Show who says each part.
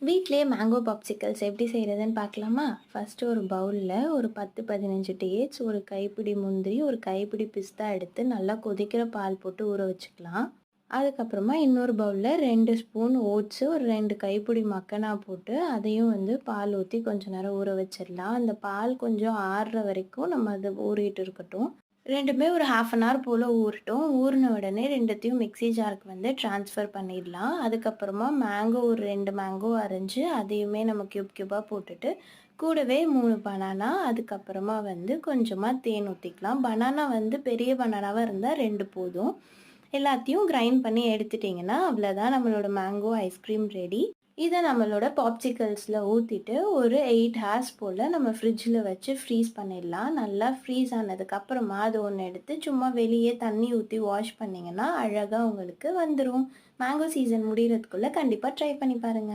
Speaker 1: வீட்லயே mango popsicles எப்படி செய்கிறதுன்னு பார்க்கலாமா? ஃபஸ்ட்டு ஒரு பவுலில் ஒரு 10, 15 டேட்ஸ், ஒரு கைப்பிடி முந்திரி, ஒரு கைப்பிடி பிஸ்தா எடுத்து நல்லா கொதிக்கிற பால் போட்டு ஊற வச்சுக்கலாம். அதுக்கப்புறமா இன்னொரு பவுலில் 2 ஸ்பூன் ஓட்ஸு, ஒரு 2 கைப்பிடி மக்கனா போட்டு அதையும் பால் ஊற்றி கொஞ்ச நேரம் ஊற வச்சிடலாம். அந்த பால் கொஞ்சம் ஆறுற வரைக்கும் நம்ம அதை ஊறிட்டு இருக்கட்டும். 2மே ஒரு 1/2 அன் ஹவர் போல் ஊறட்டும். ஊறின உடனே 2த்தையும் மிக்ஸி ஜாருக்கு ட்ரான்ஸ்ஃபர் பண்ணிடலாம். அதுக்கப்புறமா மேங்கோ ஒரு 2 மேங்கோ அரைஞ்சு அதையுமே நம்ம க்யூப் க்யூபாக போட்டுட்டு, கூடவே 3 பனானா, அதுக்கப்புறமா கொஞ்சமாக தேன் ஊற்றிக்கலாம். பனானா பெரிய பனானாவாக இருந்தால் 2 போதும். எல்லாத்தையும் கிரைண்ட் பண்ணி எடுத்துட்டிங்கன்னா அவ்வளோதான், நம்மளோட மேங்கோ ஐஸ்கிரீம் ரெடி. இதை நம்மளோட பாப்சிக்கல்ஸில் ஊற்றிட்டு ஒரு 8 ஹார்ஸ் போல் நம்ம ஃப்ரிட்ஜில் வச்சு ஃப்ரீஸ் பண்ணிடலாம். நல்லா ஃப்ரீஸ் ஆனதுக்கப்புறமா அது ஒன்று எடுத்து சும்மா வெளியே தண்ணி ஊற்றி வாஷ் பண்ணிங்கன்னா அழகாக உங்களுக்கு வந்துடும். மேங்கோ சீசன் முடிகிறதுக்குள்ளே கண்டிப்பாக ட்ரை பண்ணி பாருங்கள்.